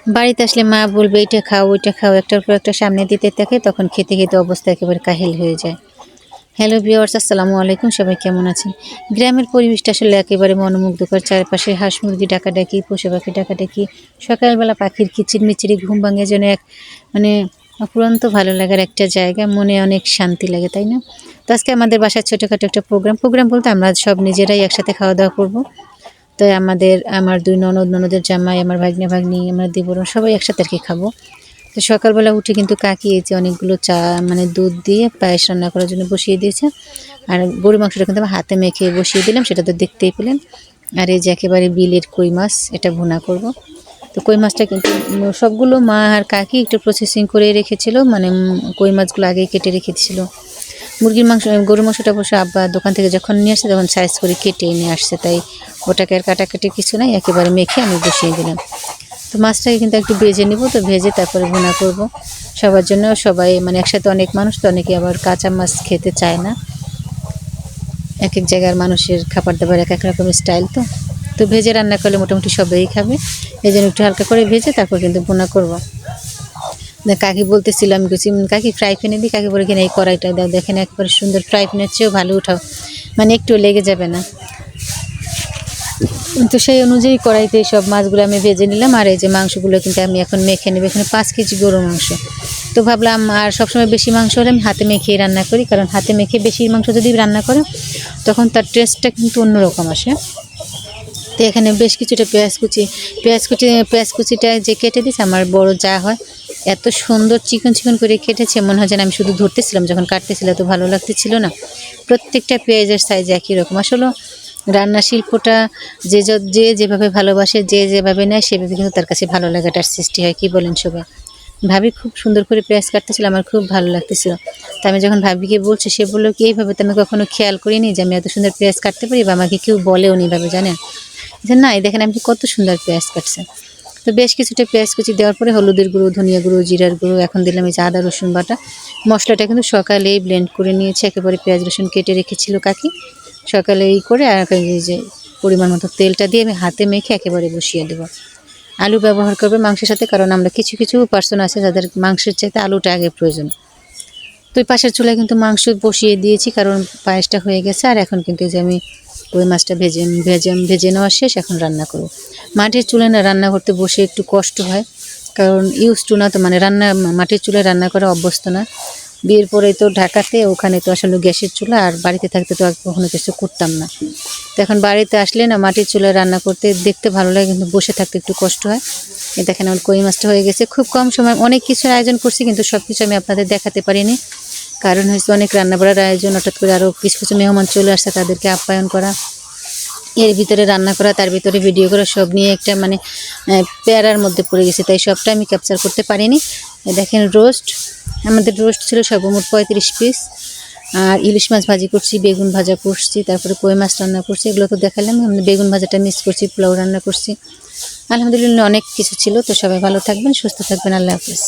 বাড়িতে আসলে মা বলবে এটা খাও ওইটা খাও, একটার পর একটা সামনে দিতে থাকে, তখন খেতে খেতে অবস্থা একেবারে কাহিল হয়ে যায়। হ্যালো ভিউয়ার্স, আসসালামু আলাইকুম। সবাই কেমন আছেন? গ্রামের পরিবেশটা আসলে একেবারে মনোমুগ্ধকর। চারপাশে হাঁস মুরগি ডাকাডাকি, পশু পাখি ডাকাডাকি, সকালবেলা পাখির কিচিরমিচিরি ঘুম ভাঙে যেন এক মানে অফুরন্ত ভালো লাগার একটা জায়গা, মনে অনেক শান্তি লাগে, তাই না? তো আজকে আমাদের বাসায় ছোটোখাটো একটা প্রোগ্রাম বলতে আমরা সব নিজেরাই একসাথে খাওয়া দাওয়া করবো। তাই আমার দুই ননদের জামাই, আমার ভাগ্নে ভাগ্নি, আমার দেবর সবাই একসাথে আর কি খাবো। তো সকালবেলা উঠে কিন্তু কাকি এই যে অনেকগুলো চা দুধ দিয়ে পায়েস রান্না করার জন্য বসিয়ে দিয়েছে। আর গরু মাংসটা কিন্তু আমি হাতে মেখে বসিয়ে দিলাম, সেটা তো দেখতেই পেলেন। আর এই যে একেবারে বিলের কই মাছ, এটা ভুনা করব। তো কই মাছটা কিন্তু সবগুলো মা আর কাকি একটু প্রসেসিং করে রেখেছিল, কই মাছগুলো আগেই কেটে রেখেছিল। গরুর মাংসটা অবশ্য আব্বা দোকান থেকে যখন নিয়ে আসছে তখন সাইজ করে কেটে নিয়ে আসছে, তাই ওটাকে আর কাটাকাটি কিছু নাই, একেবারে মেখে আমি বসিয়ে দিলাম। তো মাছটাকে কিন্তু একটু ভেজে নিব, তো ভেজে তারপরে ভুনা করব সবার জন্য। সবাই একসাথে অনেক মানুষ, তো অনেকে আবার কাঁচা মাছ খেতে চায় না। এক এক জায়গার মানুষের খাবার দাবার এক এক রকমের স্টাইল, তো তো ভেজে রান্না করলে মোটামুটি সবাই খাবে। এই জন্য একটু হালকা করে ভেজে তারপর কিন্তু ভুনা করব। কাকি বলতেছিলাম, আমি বলছি কাকি ফ্রাই প্যানে দিই, কাকি বলে কিনা এই কড়াইটা দাও, দেখেন একবারে সুন্দর, ফ্রাই প্যানের চেয়েও ভালো উঠাও, একটু লেগে যাবে না। তো সেই অনুযায়ী কড়াইতে সব মাছগুলো আমি ভেজে নিলাম। আর এই যে মাংসগুলো কিন্তু আমি এখন মেখে নেব। এখানে 5 কেজি গরুর মাংস। তো ভাবলাম আর সবসময় বেশি মাংস হলে আমি হাতে মেখেই রান্না করি, কারণ হাতে মেখে বেশি মাংস যদি রান্না করে তখন তার টেস্টটা কিন্তু অন্যরকম আসে। তো এখানে বেশ কিছুটা পেঁয়াজ কুচিটা যে কেটে দিয়েছে আমার বড় যা হয়, এত সুন্দর চিকন চিকন করে কেটেছে, মনে হয় যেন আমি শুধু ধরতেছিলাম, যখন কাটতেছিল তো ভালো লাগতেছিল না। প্রত্যেকটা পেঁয়াজের সাইজ একই রকম। আসলে রান্না শিল্পটা যে যেভাবে ভালোবাসে, যে যেভাবে নেয় সেভাবে কিন্তু তার কাছে ভালো লাগাটার সৃষ্টি হয়। কি বলেন সবাই? ভাবি খুব সুন্দর করে পেঁয়াজ কাটতেছিল, আমার খুব ভালো লাগতেছিল। তা আমি যখন ভাবিকে বলছি, সে বললো কি এইভাবে তো আমি কখনো খেয়াল করিনি যে আমি এত সুন্দর পেঁয়াজ কাটতে পারি, বা আমাকে কেউ বলেও নি ভাবে, জানেন যে না, এই দেখেন আমি কত সুন্দর পেঁয়াজ কাটছে। তো বেশ কিছুটা পেঁয়াজ কুচি দেওয়ার পরে হলুদের গুঁড়ো, ধনিয়া গুঁড়ো, জিরার গুঁড়ো, এখন দিলাম এই যে আদা রসুন বাটা। মশলাটা কিন্তু সকালেই ব্লেন্ড করে নিয়েছে, একেবারে পেঁয়াজ রসুন কেটে রেখেছিল কাকি সকালে করে। আর এই যে পরিমাণ মতো তেলটা দিয়ে আমি হাতে মেখে একেবারে বসিয়ে দেবো। আলু ব্যবহার করবে মাংসের সাথে, কারণ আমরা কিছু কিছু পার্সন আছে যাদের মাংসের চাইতে আলুটা আগে প্রয়োজন। তো ওই পাশের চুলায় কিন্তু মাংস বসিয়ে দিয়েছি, কারণ পায়েসটা হয়ে গেছে। আর এখন কিন্তু এই যে আমি ওই মাছটা ভেজে নেওয়া শেষ, এখন রান্না করব। মাটির চুলায় না রান্না করতে বসে একটু কষ্ট হয়, কারণ ইউজ টু না, তো মাটির চুলায় রান্না করা অভ্যস্ত না। বিয়ের পরে তো ঢাকাতে, ওখানে তো আসলে গ্যাসের চুলা, আর বাড়িতে থাকতে তো কখনো কিছু করতাম না। তো এখন বাড়িতে আসলে না মাটির চুলায় রান্না করতে দেখতে ভালো লাগে, কিন্তু বসে থাকতে একটু কষ্ট হয়। দেখেন আমার কই মাছটা হয়ে গেছে। খুব কম সময় অনেক কিছুর আয়োজন করছি, কিন্তু সব কিছু আমি আপনাদের দেখাতে পারিনি, কারণ হচ্ছে অনেক রান্নাবাড়ার আয়োজন, হঠাৎ করে আরও কিছু কিছু মেহমান চলে আসছে, তাদেরকে আপ্যায়ন করা, এর ভিতরে রান্না করা, তার ভিতরে ভিডিও করা, সব নিয়ে একটা প্যারার মধ্যে পড়ে গেছে, তাই সবটা আমি ক্যাপচার করতে পারিনি। দেখেন আমাদের রোস্ট ছিল সর্বমোট 35 পিস। আর ইলিশ মাছ ভাজি করছি, বেগুন ভাজা করছি, তারপরে কই মাছ রান্না করছি, এগুলো তো দেখালাম। বেগুন ভাজাটা মিস করছি, পোলাও রান্না করছি। আলহামদুলিল্লাহ অনেক কিছু ছিল। তো সবাই ভালো থাকবেন, সুস্থ থাকবেন, আল্লাহ হাফিজ।